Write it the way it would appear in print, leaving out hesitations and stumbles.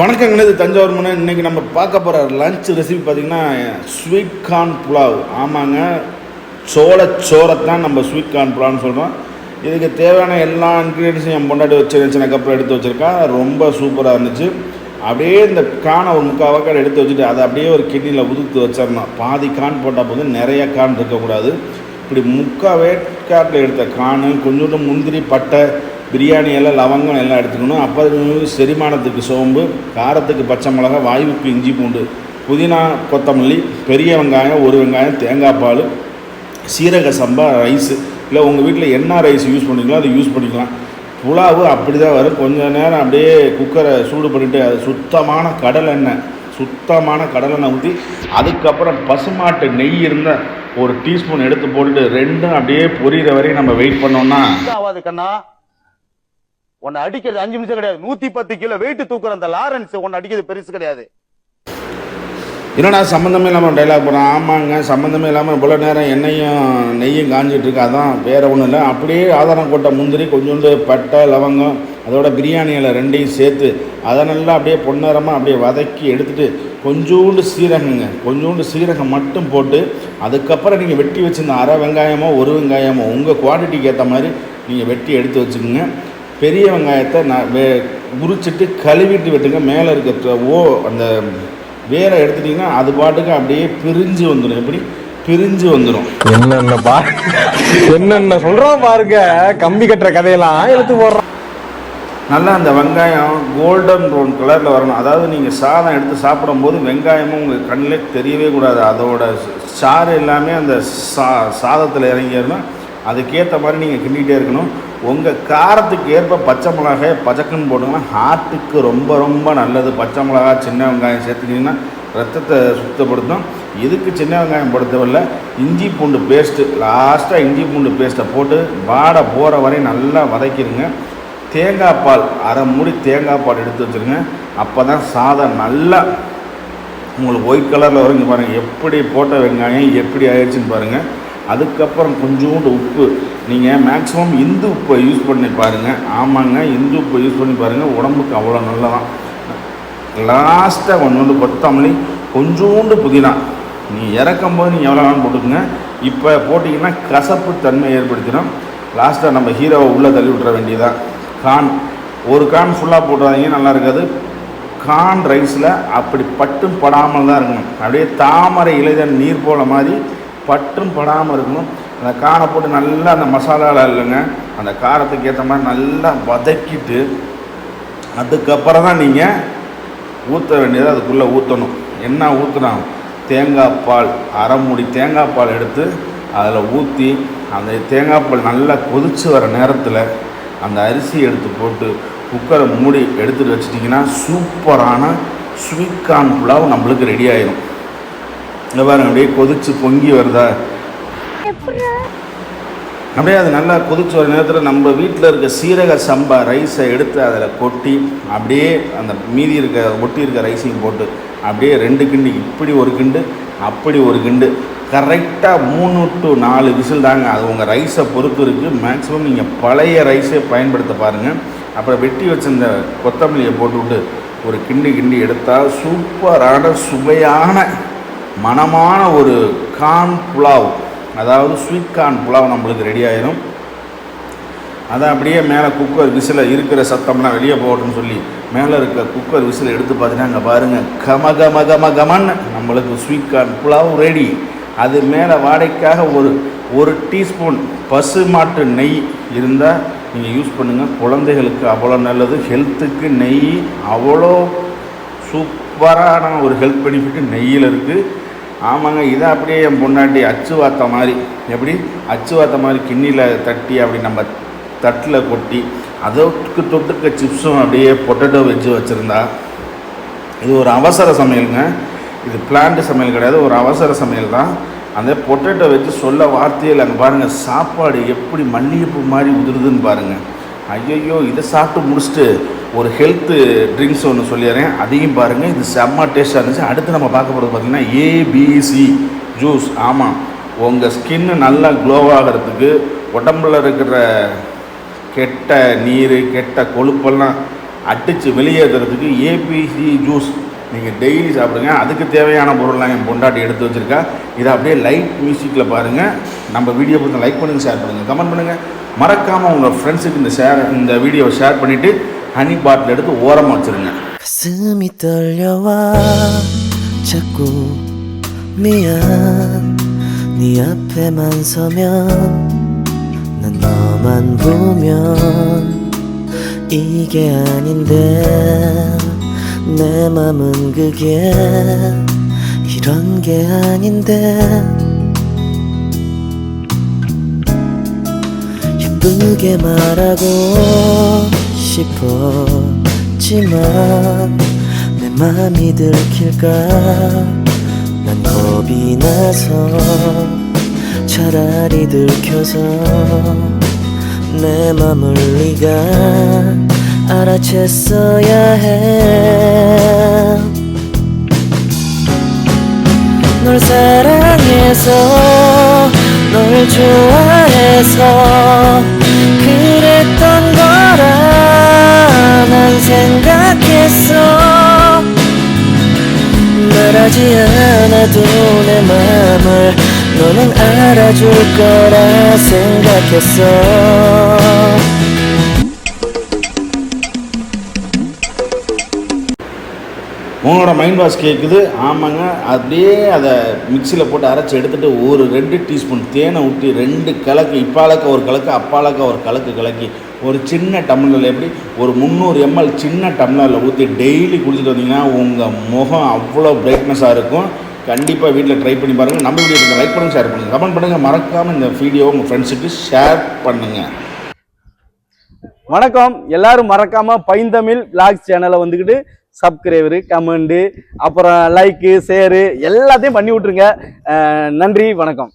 வணக்கங்களே, இது தஞ்சாவூர் முனை. இன்றைக்கி நம்ம பார்க்க போகிற லஞ்ச் ரெசிபி பார்த்திங்கன்னா ஸ்வீட் கார்ன் புலாவ். ஆமாங்க, சோளத்தான் நம்ம ஸ்வீட் கார்ன் புலாவ்னு சொல்கிறோம். இதுக்கு தேவையான எல்லா இன்க்ரீடியன்ஸும் என் பொண்டாட்டி சின்ன கப்பில் எடுத்து வச்சுருக்கேன். ரொம்ப சூப்பராக இருந்துச்சு. அப்படியே இந்த கானை ஒரு 3/4 வாக்காடு எடுத்து வச்சுட்டு அதை அப்படியே ஒரு கிண்ணியில் உதுத்து வச்சிடணும். பாதி கான் போட்டால் போதும், நிறைய கான் இருக்கக்கூடாது. இப்படி 3/4 வேக்காட்டில் எடுத்த கான், கொஞ்சோண்டு முந்திரி, பட்டை, பிரியாணி எல்லாம், லவங்கம் எல்லாம் எடுத்துக்கணும். அப்போ செரிமானத்துக்கு சோம்பு, காரத்துக்கு பச்சை மிளகா, வாயுவுக்கு இஞ்சி பூண்டு, புதினா, கொத்தமல்லி, பெரிய வெங்காயம், ஒரு வெங்காயம், தேங்காய் பால், சீரக சம்பா ரைஸு. இல்லை உங்கள் வீட்டில் என்ன ரைஸ் யூஸ் பண்ணிக்கலாம் அதை யூஸ் பண்ணிக்கலாம். புலாவு அப்படி தான் வரும். கொஞ்சம் நேரம் அப்படியே குக்கரை சூடு பண்ணிவிட்டு அது சுத்தமான கடலெண்ணெய் ஊற்றி அதுக்கப்புறம் பசுமாட்டு நெய் இருந்தால் ஒரு டீஸ்பூன் எடுத்து போட்டுட்டு ரெண்டும் அப்படியே பொரியிற வரையும் நம்ம வெயிட் பண்ணோம்னா ஆகாது கண்ணா. உன்னை அடிக்கிறது 5 நிமிஷம் கிடையாது. 110 கிலோ வெயிட் தூக்குற அந்த லாரன்ஸ் உன்னை அடிக்கிறது பெருசு கிடையாது. என்னடா சம்மந்தமே இல்லாமல் டைலாக் போகிறேன். ஆமாங்க, சம்மந்தமே இல்லாமல் இவ்வளோ நேரம் எண்ணெயும் நெய்யும் காஞ்சிட்டு இருக்கு. அதான் வேறு ஒன்றும் இல்லை. அப்படியே ஆதாரம் கொட்ட முந்திரி, கொஞ்சோண்டு பட்டை, லவங்கம், அதோட பிரியாணியில் ரெண்டையும் சேர்த்து அதை நல்லா அப்படியே பொன்னரமாக அப்படியே வதக்கி எடுத்துகிட்டு கொஞ்சோண்டு சீரகம் மட்டும் போட்டு அதுக்கப்புறம் நீங்கள் வெட்டி வச்சுருந்த அரை வெங்காயமோ ஒரு வெங்காயமோ உங்கள் குவான்டிட்டிக்கு ஏற்ற மாதிரி நீங்கள் வெட்டி எடுத்து வச்சுக்கோங்க. பெரிய வெங்காயத்தை உரிச்சிட்டு கழுவிட்டு வெட்டுங்க. மேலே இருக்க அந்த வேரை எடுத்துட்டிங்கன்னா அது பாட்டுக்கு அப்படியே பிரிஞ்சு வந்துடும். எப்படி பிரிஞ்சு வந்துடும். என்னென்ன சொல்கிறோம் பாருங்க. கம்பி கட்டுற கதையெல்லாம் எடுத்து போடுறோம். நல்லா அந்த வெங்காயம் கோல்டன் ப்ரௌன் கலரில் வரணும். அதாவது நீங்கள் சாதம் எடுத்து சாப்பிடும்போது வெங்காயமும் உங்கள் கண்ணில் தெரியவே கூடாது. அதோட சாறு எல்லாமே அந்த சாதத்தில் இறங்கிடணும். அதுக்கேற்ற மாதிரி நீங்கள் கிண்டிகிட்டே இருக்கணும். உங்கள் காரத்துக்கு ஏற்ப பச்சை மிளகாய் பச்சக்குன்னு போட்டுங்கன்னா ஹார்ட்டுக்கு ரொம்ப ரொம்ப நல்லது. பச்சை மிளகா, சின்ன வெங்காயம் சேர்த்துக்கிட்டிங்கன்னா ரத்தத்தை சுத்தப்படுத்தும். இதுக்கு சின்ன வெங்காயம் போடுறதில்லை, இஞ்சி பூண்டு பேஸ்ட்டு. லாஸ்ட்டாக இஞ்சி பூண்டு பேஸ்ட்டை போட்டு வாடை போகிற வரையும் நல்லா வதக்கிடுங்க. தேங்காய் பால், அரை மூடி தேங்காய் பால் எடுத்து வச்சுருங்க. அப்போ தான் சாதம் நல்லா உங்களுக்கு ஒயிட் கலரில் வரும். இங்கே பாருங்கள் எப்படி போட்ட வெங்காயம் எப்படி ஆயிடுச்சுன்னு பாருங்கள். அதுக்கப்புறம் கொஞ்சோண்டு உப்பு. நீங்கள் மேக்ஸிமம் இந்து உப்பை யூஸ் பண்ணி பாருங்கள். ஆமாங்க, இந்து உப்பை யூஸ் பண்ணி பாருங்கள், உடம்புக்கு அவ்வளோ நல்லதான். லாஸ்ட்டாக கொஞ்சோண்டு கொத்தமல்லி, கொஞ்சோண்டு புதினா. நீங்கள் இறக்கும் போது நீங்கள் எவ்வளோ வேணும் போட்டுக்கோங்க. இப்போ போட்டிங்கன்னா கசப்பு தன்மை ஏற்படுத்திடும். லாஸ்ட்டாக நம்ம ஹீரோவை உள்ளே தள்ளி விட்டுற வேண்டியதான். ஒரு கான் ஃபுல்லாக போட்டுறாதீங்க, நல்லா இருக்காது. கான் ரைஸில் அப்படி பட்டும் படாமல் தான் இருக்கணும். அப்படியே தாமரை இலைதன் நீர் போல மாதிரி பட்டும் படாமல் இருக்கணும். அந்த கானை போட்டு நல்லா அந்த மசாலாவில் இல்லைங்க, அந்த காரத்துக்கு ஏற்ற மாதிரி நல்லா வதக்கிட்டு அதுக்கப்புறம் தான் நீங்கள் ஊற்ற வேண்டியது. அதுக்குள்ளே ஊற்றணும். என்ன ஊற்றணும்? தேங்காய் பால், அரை மூடி தேங்காய் பால் எடுத்து அதில் ஊற்றி அந்த தேங்காய் பால் நல்லா கொதித்து வர நேரத்தில் அந்த அரிசி எடுத்து போட்டு குக்கரை மூடி எடுத்துகிட்டு வச்சிட்டிங்கன்னா சூப்பரான ஸ்வீட் கார்ன் புலாவ் நம்மளுக்கு ரெடி ஆயிடும். இங்கே பாருங்க, அப்படியே கொதிச்சு பொங்கி வருதா, அப்படியே அது நல்லா கொதிச்சு வர நேரத்தில் நம்ம வீட்டில் இருக்க சீரக சம்பா ரைஸை எடுத்து அதில் கொட்டி அப்படியே அந்த மீதி ஒட்டி இருக்க ரைஸையும் போட்டு அப்படியே 2 கிண்டு, இப்படி ஒரு கிண்டு அப்படி ஒரு கிண்டு, கரெக்டாக 3 to 4 விசில் தாங்க. அது உங்கள் ரைஸை பொறுத்து இருக்குது. மேக்ஸிமம் நீங்கள் பழைய ரைஸை பயன்படுத்த பாருங்கள். அப்புறம் வெட்டி வச்சிருந்த கொத்தமல்லியை போட்டுவிட்டு ஒரு கிண்டி எடுத்தால் சூப்பரான சுவையான மணமான ஒரு கார்ன் புலாவ், அதாவது ஸ்வீட் கார்ன் புலாவ் நம்மளுக்கு ரெடி ஆயிடும். அதை அப்படியே மேலே குக்கர் விசில் இருக்கிற சத்தம்லாம் வெளியே போகட்டும்னு சொல்லி மேலே இருக்க குக்கர் விசில் எடுத்து பார்த்தீங்கன்னா அங்கே பாருங்கள், கமன்னு நம்மளுக்கு ஸ்வீட் கார்ன் புலாவ் ரெடி. அது மேலே வாடைக்காக ஒரு டீஸ்பூன் பசுமாட்டு நெய் இருந்தால் நீங்கள் யூஸ் பண்ணுங்கள். குழந்தைகளுக்கு அவ்வளோ நல்லது. ஹெல்த்துக்கு நெய் அவ்வளோ சூப்பரான ஒரு ஹெல்த் பெனிஃபிட்டு நெய்யில் இருக்குது. ஆமாங்க, இதை அப்படியே என் பொண்டாட்டி அச்சு வாத்த மாதிரி கிண்ணியில் தட்டி அப்படி நம்ம தட்டில் கொட்டி அதற்கு தொட்டுக்க சிப்ஸும் அப்படியே பொட்டேட்டோ வெஜ்ஜு வச்சுருந்தா இது ஒரு அவசர சமையலுங்க. இது பிளான்டு சமையல் கிடையாது, ஒரு அவசர சமையல் தான். அந்த பொட்டேட்டோ வச்சு சொல்ல வார்த்தையில் அங்கே பாருங்கள், சாப்பாடு எப்படி மல்லிகைப்பூ மாதிரி உதிருதுன்னு பாருங்கள். ஐயோ, இதை சாப்பிட்டு முடிச்சுட்டு ஒரு ஹெல்த்து ட்ரிங்க்ஸ் ஒன்று சொல்லிடுறேன், அதையும் பாருங்கள். இது செம்ம டேஸ்ட்டாக இருந்துச்சு. அடுத்து நம்ம பார்க்க போகிறது பார்த்திங்கன்னா ABC ஜூஸ். ஆமாம், உங்கள் ஸ்கின்னு நல்லா க்ளோவாகிறதுக்கு, உடம்பில் இருக்கிற கெட்ட நீர் கெட்ட கொழுப்பெல்லாம் அடித்து வெளியேற்றுறதுக்கு ஏபிசி ஜூஸ் நீங்கள் டெய்லி சாப்பிடுங்க. அதுக்கு தேவையான பொருள்லாம் என் பொண்டாட்டி எடுத்து வச்சுருக்கா. இதை அப்படியே லைட் மியூசிக்கில் பாருங்கள். நம்ம வீடியோ பார்த்து லைக் பண்ணுங்கள், ஷேர் பண்ணுங்கள், கமெண்ட் பண்ணுங்கள். மறக்காமல் உங்கள் ஃப்ரெண்ட்ஸுக்கு இந்த வீடியோவை ஷேர் பண்ணிவிட்டு ஹனி பாட்டில் எடுத்து ஓரமாக வச்சுருங்க. 가슴이 떨려와 자꾸 미안 네 앞에만 서면 난 너만 보면 이게 아닌데 내 맘은 그게 이런 게 아닌데 예쁘게 말하고 싶었지만 내 맘이 들킬까 난 겁이 나서 차라리 들켜서 내 맘을 네가 알아챘어야 해 널 사랑해서 널 좋아해서 그랬던 거라 난 생각했어 말하지 않아도 내 맘을 너는 알아줄 거라 생각했어 உங்களோட மைண்ட் வாஷ் கேட்குது. ஆமாங்க, அப்படியே அதை மிக்சியில் போட்டு அரைச்சி எடுத்துகிட்டு ஒரு 2 டீஸ்பூன் தேனை ஊற்றி 2 கலக்கு, இப்பாலக்க ஒரு கலக்கு அப்பாலக்க ஒரு கலக்கு கலக்கி ஒரு சின்ன டம்ளரில் எப்படி ஒரு 300 ml சின்ன டம்ளரில் ஊற்றி டெய்லி குடிச்சிட்டு வந்தீங்கன்னா உங்கள் முகம் அவ்வளோ பிரைட்னஸாக இருக்கும். கண்டிப்பாக வீட்டில் ட்ரை பண்ணி பாருங்கள். நம்ம வீடியோ லைக் பண்ணுங்கள், ஷேர் பண்ணுங்கள், கமெண்ட் பண்ணுங்கள். மறக்காமல் இந்த வீடியோவை உங்கள் ஃப்ரெண்ட்ஸுக்கு ஷேர் பண்ணுங்கள். வணக்கம். எல்லாரும் மறக்காம பைந்தமிழ் விளாக்ஸ் சேனலை வந்துக்கிட்டு சப்ஸ்கிரைபரு, கமெண்டு, அப்புறம் லைக்கு, ஷேரு எல்லாத்தையும் பண்ணி விட்ருங்க. நன்றி, வணக்கம்.